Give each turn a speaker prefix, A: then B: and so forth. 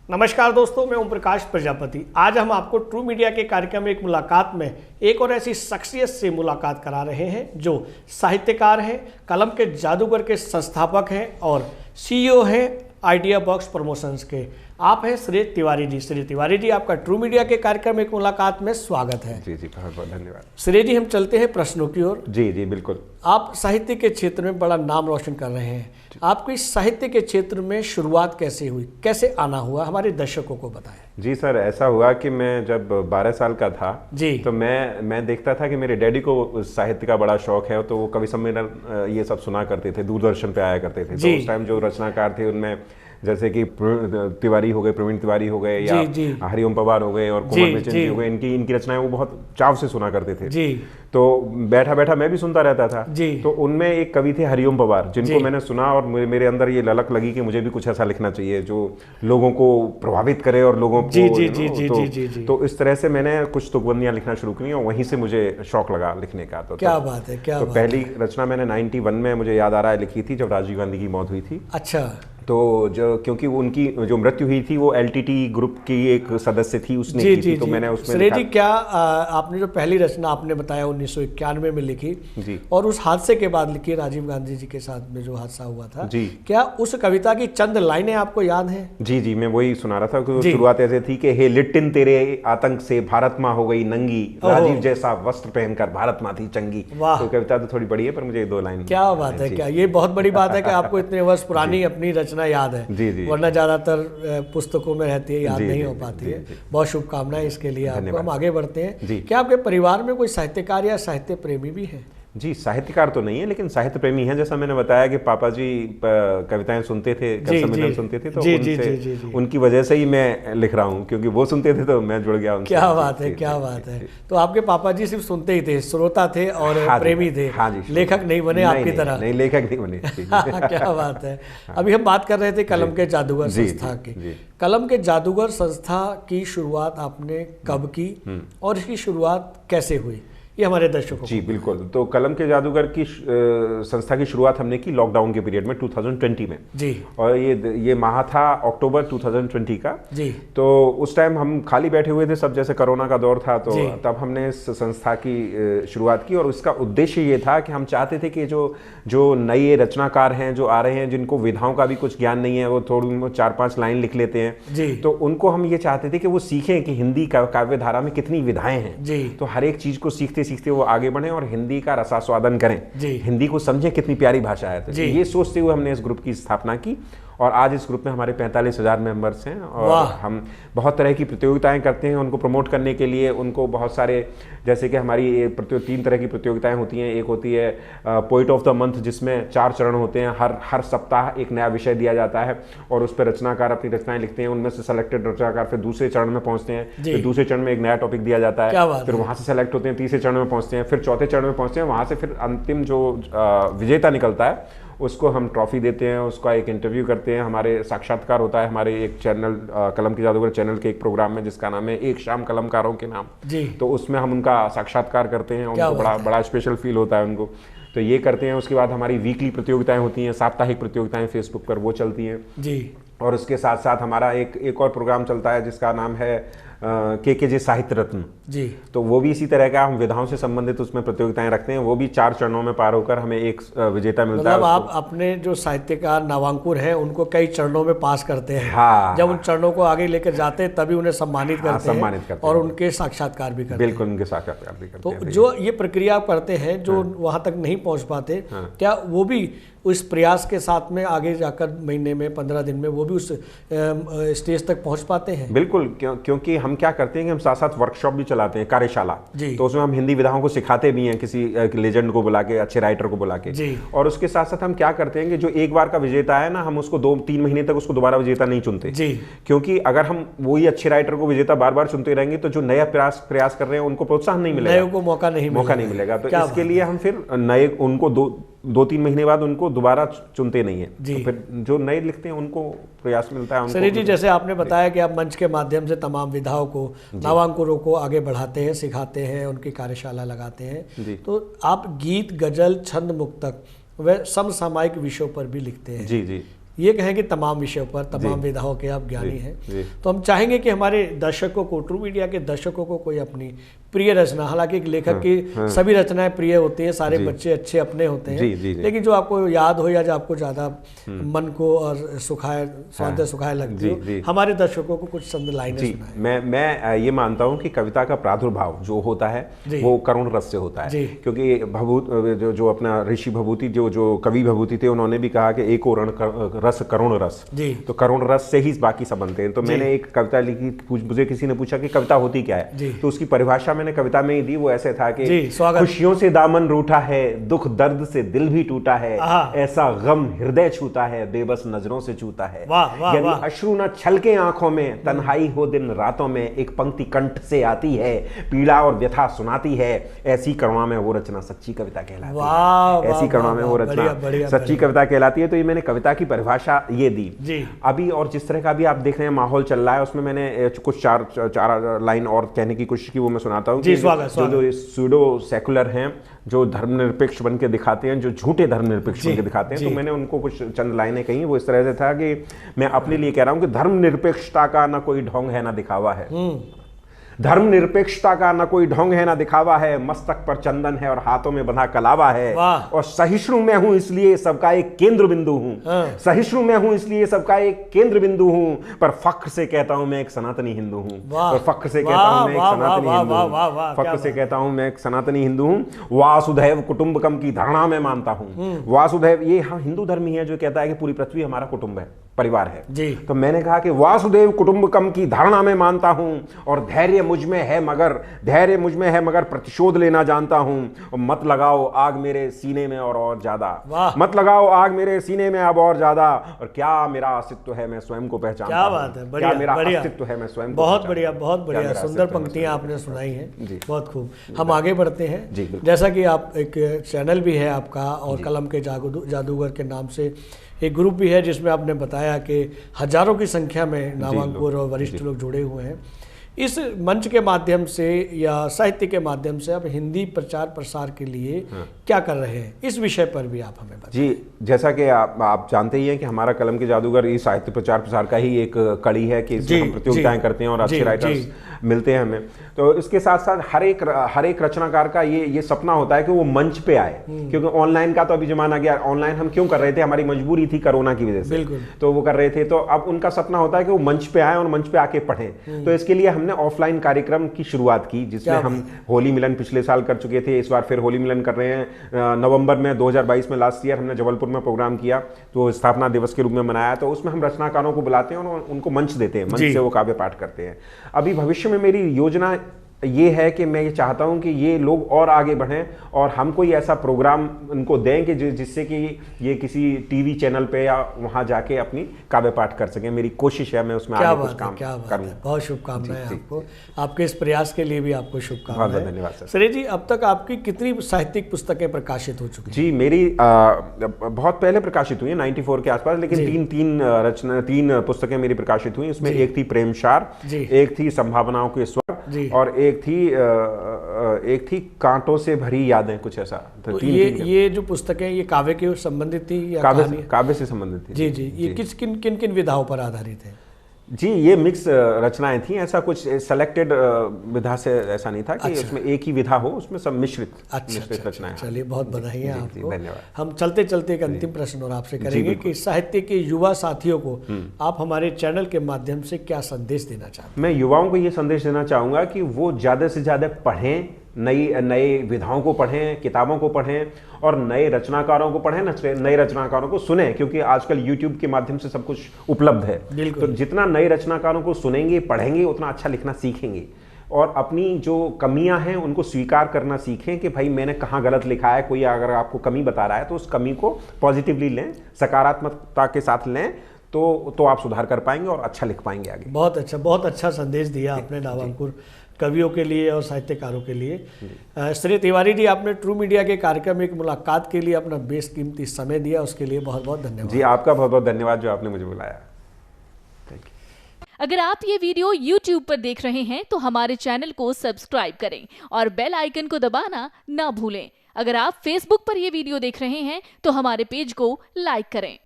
A: नमस्कार दोस्तों, मैं ओम प्रकाश प्रजापति। आज हम आपको ट्रू मीडिया के कार्यक्रम में एक मुलाकात में एक और ऐसी शख्सियत से मुलाकात करा रहे हैं जो साहित्यकार हैं, कलम के जादूगर के संस्थापक हैं और सीईओ हैं आइडिया बॉक्स प्रमोशंस के। आप हैं श्री तिवारी जी। श्री तिवारी जी, आपका ट्रू मीडिया के कार्यक्रम एक मुलाकात में स्वागत है।
B: जी जी, बहुत बहुत धन्यवाद।
A: श्री जी, हम चलते हैं प्रश्नों की ओर।
B: जी जी बिल्कुल।
A: आप साहित्य के क्षेत्र में बड़ा नाम रोशन कर रहे हैं। आपकी साहित्य के क्षेत्र में शुरुआत कैसे हुई, कैसे आना हुआ, हमारे दर्शकों को बताएं।
B: जी सर, ऐसा हुआ कि मैं जब 12 साल का था
A: जी,
B: तो मैं देखता था कि मेरे डैडी को साहित्य का बड़ा शौक है, तो वो कवि सम्मेलन ये सब सुना करते थे, दूरदर्शन पे आया करते थे। तो उस टाइम जो रचनाकार थे उनमें जैसे कि तिवारी हो गए, प्रवीण तिवारी हो गए, या हरिओम पवार हो गए और कुमार मेचन जी हो गए, इनकी रचनाएं वो बहुत चाव से सुना करते थे।
A: जी।
B: तो बैठा बैठा मैं भी सुनता रहता था।
A: जी।
B: तो उनमें एक कवि थे हरिओम पवार, जिनको मैंने सुना और मेरे अंदर ये ललक लगी कि मुझे भी कुछ ऐसा लिखना चाहिए जो लोगों को प्रभावित करे और लोगों को तो इस तरह से मैंने कुछ तुकबंदियां लिखना शुरू की और वहीं से मुझे शौक लगा लिखने का। तो
A: क्या बात है, क्या बात
B: पहली रचना मैंने 91 में, मुझे याद आ रहा है, लिखी थी जब राजीव गांधी की मौत हुई थी।
A: अच्छा।
B: तो जो क्योंकि वो उनकी जो मृत्यु हुई थी वो एलटीटी ग्रुप की एक सदस्य थी, उसने की थी, तो मैंने उसमें
A: श्री जी, क्या आपने जो पहली रचना आपने बताया 1991 में लिखी
B: जी, और
A: उस हादसे के बाद लिखी, राजीव गांधी जी के साथ में जो हादसा हुआ था
B: जी,
A: क्या उस कविता की चंद लाइनें आपको याद हैं?
B: जी जी, मैं वही सुना रहा था कि शुरुआत ऐसे थी कि हे लिट्टिन तेरे आतंक से भारत माँ हो गई नंगी, राजीव जैसा वस्त्र पहनकर भारत माँ थी चंगी। तो कविता तो थोड़ी बड़ी है पर मुझे 2 लाइन।
A: क्या बात है, क्या ये बहुत बड़ी बात है कि आपको इतने वर्ष पुरानी अपनी रचना याद है।
B: जी जी,
A: वरना ज्यादातर पुस्तकों में रहती है, याद नहीं हो पाती है। बहुत शुभकामनाएं इसके लिए आपको। हम आगे बढ़ते हैं। क्या आपके परिवार में कोई साहित्यकार या साहित्य प्रेमी भी है?
B: जी, साहित्यकार तो नहीं है लेकिन साहित्य प्रेमी है। जैसा मैंने बताया कि पापा जी कविताएं सुनते थे, कवि सम्मेलन सुनते थे, तो उनकी वजह से ही मैं लिख रहा हूँ, क्योंकि वो सुनते थे तो मैं जुड़ गया उनसे।
A: क्या बात है, क्या बात है। तो आपके पापा जी सिर्फ सुनते ही थे, श्रोता थे और प्रेमी थे, लेखक नहीं बने आपकी तरह?
B: नहीं, लेखक नहीं बने।
A: क्या बात है। अभी हम बात कर रहे थे कलम के जादूगर संस्था की। कलम के जादूगर संस्था की शुरुआत आपने कब की और इसकी शुरुआत कैसे हुई, ये हमारे दर्शकों?
B: जी बिल्कुल। तो कलम के जादूगर की संस्था की शुरुआत हमने की लॉकडाउन के पीरियड में 2020 में।
A: जी। और
B: ये माह था अक्टूबर 2020 का।
A: जी।
B: तो उस टाइम हम खाली बैठे हुए थे सब, जैसे कोरोना का दौर था, तो तब हमने इस संस्था की शुरुआत की और उसका उद्देश्य ये था कि हम चाहते थे कि जो नए रचनाकार हैं, जो आ रहे हैं, जिनको विधाओं का भी कुछ ज्ञान नहीं है, वो थोड़ी 4-5 लाइन लिख लेते हैं, तो उनको हम ये चाहते थे कि वो सीखें कि हिंदी काव्य धारा में कितनी विधाएं हैं। तो हर एक चीज को सीखते सीखते वो आगे बढ़े और हिंदी का रसास्वादन करें, हिंदी को समझें कितनी प्यारी भाषा है। तो ये सोचते हुए हमने इस ग्रुप की स्थापना की और आज इस ग्रुप में हमारे 45,000 मेंबर्स हैं और हम बहुत तरह की प्रतियोगिताएं करते हैं उनको प्रमोट करने के लिए। उनको बहुत सारे, जैसे कि हमारी 3 तरह की प्रतियोगिताएं होती हैं। एक होती है पोइट ऑफ द मंथ, जिसमें 4 चरण होते हैं, हर सप्ताह एक नया विषय दिया जाता है और उस पर रचनाकार अपनी रचनाएं लिखते हैं। उनमें से सेलेक्टेड रचनाकार फिर दूसरे चरण में पहुंचते हैं, फिर दूसरे चरण में एक नया टॉपिक दिया जाता है, फिर वहां से सेलेक्ट होते हैं, तीसरे चरण में पहुंचते हैं, फिर चौथे चरण में पहुंचते हैं। वहां से फिर अंतिम जो विजेता निकलता है उसको हम ट्रॉफी देते हैं, उसका एक इंटरव्यू करते हैं। हमारे साक्षात्कार होता है हमारे एक चैनल, कलम के जादूगर चैनल के एक प्रोग्राम में जिसका नाम है एक शाम कलमकारों के नाम। तो उसमें हम उनका साक्षात्कार करते हैं, उनको बड़ा स्पेशल फील होता है उनको। तो ये करते हैं। उसके बाद हमारी वीकली प्रतियोगिताएं होती हैं, साप्ताहिक प्रतियोगिताएं फेसबुक पर वो चलती हैं जी। और उसके साथ साथ हमारा एक और प्रोग्राम चलता है जिसका नाम है KKJ साहित्य रत्न जी। तो वो भी इसी तरह का, हम विधाओं से संबंधित उसमें प्रतियोगिताएं रखते हैं। वो भी 4 चरणों में पार होकर हमें एक विजेता मिलता है।
A: आप अपने जो साहित्यकार नावांकुर हैं उनको कई चरणों में पास करते हैं। जब उन चरणों को आगे लेकर जाते हैं तभी उन्हें सम्मानित करते हैं और उनके साक्षात्कार भी करते हैं।
B: बिल्कुल, उनके साक्षात्कार भी करते हैं।
A: तो जो ये प्रक्रिया आप करते हैं, जो वहां तक नहीं पहुंच पाते, क्या वो भी उस प्रयास के साथ में आगे जाकर महीने में 15 दिन में वो भी उस स्टेज तक पहुंच पाते हैं?
B: बिल्कुल, क्योंकि हम क्या करते हैं कि हम साथ साथ वर्कशॉप भी चलाते हैं, कार्यशाला। तो उसमें हम हिंदी विधाओं को सिखाते भी हैं, किसी लेजेंड को बुला के, अच्छे राइटर को बुला के। और उसके साथ साथ हम क्या करते हैं कि जो एक बार का विजेता है ना, हम उसको 2-3 महीने तक उसको दोबारा विजेता नहीं चुनते जी। क्योंकि अगर हम वही अच्छे राइटर को विजेता बार बार चुनते रहेंगे तो जो नया प्रयास कर रहे हैं उनको प्रोत्साहन नहीं मिलेगा,
A: नए को मौका नहीं मिलेगा।
B: तो इसके लिए हम फिर नए उनको 2-3 महीने बाद उनको दोबारा चुनते नहीं है, तो फिर जो नए लिखते हैं उनको प्रयास मिलता है।
A: सनी जी, जैसे आपने बताया कि आप मंच के माध्यम से तमाम विधाओं को, नावांकुरों को आगे बढ़ाते हैं, सिखाते हैं, उनकी कार्यशाला लगाते हैं, तो आप गीत, गजल, छंद, मुक्तक व समसामयिक विषयों पर भी लिखते हैं।
B: जी जी।
A: ये कहें कि तमाम विषयों पर, तमाम विधाओं के आप ज्ञानी हैं, तो हम चाहेंगे कि हमारे दर्शकों को, ट्रू मीडिया के दर्शकों को कोई अपनी प्रिय रचना, हालांकि एक लेखक की सभी रचनाएं प्रिय होती हैं, सारे बच्चे अच्छे अपने होते हैं, लेकिन जो आपको याद हो या जो आपको ज़्यादा मन को और सुखाए, स्वांत सुखाए लगती हो, हमारे दर्शकों को कुछ चंद लाइनें सुनाएं।
B: मैं ये मानता हूँ कि कविता का प्रादुर्भाव जो होता है वो करुण रस से होता है, क्योंकि जो अपना ऋषि भभूति, जो कवि भभूति थे, उन्होंने भी कहा कि एक और रस करुण रस, तो करुण रस से ही बाकी सब बनते हैं। तो मैंने एक कविता लिखी, मुझे किसी ने पूछा कि कविता होती क्या है, तो उसकी परिभाषा मैंने कविता में ही दी। वो ऐसे था कि खुशियों से दामन रूठा है, दुख दर्द से दिल भी टूटा है, ऐसा गम हृदय छूता है, बेबस नजरों से छूता है, यदि अश्रु न छलके आंखों में, तन्हाई हो दिन रातों में, एक पंक्ति कंठ से आती है, पीड़ा और व्यथा सुनाती है, ऐसी करुणा में वो रचना सच्ची कविता कहलाती है। ऐसी करुणा में वो रचना सच्ची कविता कहलाती है। तो ये मैंने कविता की परिभाषा ये दी। अभी और जिस तरह का भी आप देख रहे हैं माहौल चल रहा है, उसमें मैंने कुछ चार लाइन और कहने की कोशिश की, वो मैं सुनाता हूँ। जो सूडो सेकुलर हैं, जो धर्मनिरपेक्ष बन के दिखाते हैं, जो झूठे धर्मनिरपेक्ष बन के दिखाते हैं, तो मैंने उनको कुछ चंद लाइनें कही। वो इस तरह से था कि मैं अपने लिए कह रहा हूं कि धर्मनिरपेक्षता का ना कोई ढोंग है ना दिखावा है, धर्मनिरपेक्षता का ना कोई ढोंग है ना दिखावा है, मस्तक पर चंदन है और हाथों में बंधा कलावा है, और सहिष्णु मैं हूं इसलिए सबका एक केंद्र बिंदु हूं, सहिष्णु मैं हूं इसलिए सबका एक केंद्र बिंदु हूं, पर फख्र से कहता हूं मैं एक सनातनी हिंदू हूं, और फख्र से कहता हूं मैं एक सनातनी हिंदू हूं, फख्र से कहता हूं मैं एक सनातनी हिंदू हूं। वासुधैव कुटुंबकम की धारणा में मानता हूं। वासुधैव, ये हिंदू धर्म ही है जो कहता है कि पूरी पृथ्वी हमारा कुटुंब है, परिवार है जी। तो मैंने कहा कि वासुदेव कुटुंबकम की धारणा में मानता हूं, और धैर्य मुझ में है मगर प्रतिशोध लेना जानता हूं, और मत लगाओ आग मेरे सीने में और ज्यादा, मत लगाओ आग मेरे सीने में अब और ज्यादा, और क्या मेरा अस्तित्व है मैं स्वयं को पहचानता हूं। क्या बात है, बढ़िया, क्या मेरा अस्तित्व है मैं स्वयं।
A: बहुत बढ़िया, बहुत बढ़िया, सुंदर पंक्तियां आपने सुनाई हैं, बहुत खूब। हम आगे बढ़ते हैं। जैसा कि आप एक चैनल भी है आपका, और कलम के जादूगर के नाम से एक ग्रुप भी है, जिसमें आपने बताया कि हजारों की संख्या में नामांकुर और वरिष्ठ लोग जुड़े हुए हैं। इस मंच के माध्यम से या साहित्य के माध्यम से आप हिंदी प्रचार प्रसार के लिए क्या कर रहे हैं, इस विषय पर भी आप हमें बताएं।
B: जी, जैसा कि आप जानते ही हैं कि हमारा कलम के जादूगर इस साहित्य प्रचार प्रसार का ही एक कड़ी है कि इसमें हम प्रतियोगिताएं करते हैं और अच्छे राइटर्स मिलते हैं हमें। तो इसके साथ साथ हर एक रचनाकार का ये सपना होता है कि वो मंच पे आए, क्योंकि ऑनलाइन का तो अभी जमाना गया। ऑनलाइन हम क्यों कर रहे थे, हमारी मजबूरी थी कोरोना की वजह से, तो वो कर रहे थे। तो अब उनका सपना होता है कि वो मंच पे आए और मंच पे आके पढ़ें। तो इसके लिए हमने ऑफलाइन कार्यक्रम की शुरुआत की, जिसमें हम होली मिलन पिछले साल कर चुके थे, इस बार फिर होली मिलन कर रहे हैं। नवंबर में 2022 में लास्ट ईयर हमने जबलपुर में प्रोग्राम किया, तो स्थापना दिवस के रूप में मनाया। तो उसमें हम रचनाकारों को बुलाते हैं और उनको मंच देते हैं, मंच से वो काव्य पाठ करते हैं। अभी भविष्य में मेरी योजना ये है कि मैं ये चाहता हूं कि ये लोग और आगे बढ़ें और हम कोई ऐसा प्रोग्राम उनको दें कि जिससे कि ये किसी टीवी चैनल पे या वहां जाके अपनी काव्य पाठ कर सकें। मेरी कोशिश है, मैं उसमें आगे कुछ काम करूं।
A: बहुत शुभकामनाएं आपको, आपके इस प्रयास के लिए भी आपको शुभकामनाएं।
B: बहुत धन्यवाद सर।
A: श्रेय जी, अब तक आपकी कितनी साहित्यिक पुस्तकें प्रकाशित हो चुकी?
B: जी, मेरी बहुत पहले प्रकाशित हुई है, 94 के आसपास, लेकिन तीन पुस्तकें मेरी प्रकाशित हुई। उसमें एक थी प्रेमसार, एक थी संभावनाओं के स्वर, और एक थी कांटों से भरी यादें, कुछ ऐसा।
A: तो ये जो पुस्तकें ये काव्य के संबंधित थी या
B: काव्य से संबंधित थी?
A: जी, ये किन विधाओं पर आधारित है?
B: जी, ये मिक्स रचनाएं थी, ऐसा कुछ सेलेक्टेड विधा से ऐसा नहीं था कि उसमें एक ही विधा हो, उसमें सब मिश्रित रचनाएं।
A: चलिए, बहुत बधाई है आपको।
B: धन्यवाद।
A: हम चलते चलते एक अंतिम प्रश्न और आपसे करेंगे कि साहित्य के युवा साथियों को आप हमारे चैनल के माध्यम से क्या संदेश देना चाहते हैं?
B: मैं युवाओं को ये संदेश देना चाहूँगा कि वो ज़्यादा से ज़्यादा पढ़ें, नए विधाओं को पढ़ें, किताबों को पढ़ें, और नए रचनाकारों को पढ़ें, नए रचनाकारों को सुनें, क्योंकि आजकल YouTube के माध्यम से सब कुछ उपलब्ध है। तो जितना नए रचनाकारों को सुनेंगे, पढ़ेंगे, उतना अच्छा लिखना सीखेंगे, और अपनी जो कमियां हैं उनको स्वीकार करना सीखें कि भाई मैंने कहाँ गलत लिखा है। कोई अगर आपको कमी बता रहा है तो उस कमी को पॉजिटिवली लें, सकारात्मकता के साथ लें, तो आप सुधार कर पाएंगे और अच्छा लिख पाएंगे आगे।
A: बहुत अच्छा संदेश दिया आपने नामांकुर कवियों के लिए और साहित्यकारों के लिए। श्री तिवारी जी, आपने ट्रू मीडिया के कार्यक्रम में एक मुलाकात के लिए अपना बेशकीमती समय दिया, उसके लिए बहुत बहुत धन्यवाद।
B: जी, आपका बहुत बहुत धन्यवाद जो आपने मुझे बुलाया।
C: अगर आप ये वीडियो YouTube पर देख रहे हैं तो हमारे चैनल को सब्सक्राइब करें और बेल आइकन को दबाना ना भूलें। अगर आप Facebook पर ये वीडियो देख रहे हैं तो हमारे पेज को लाइक करें।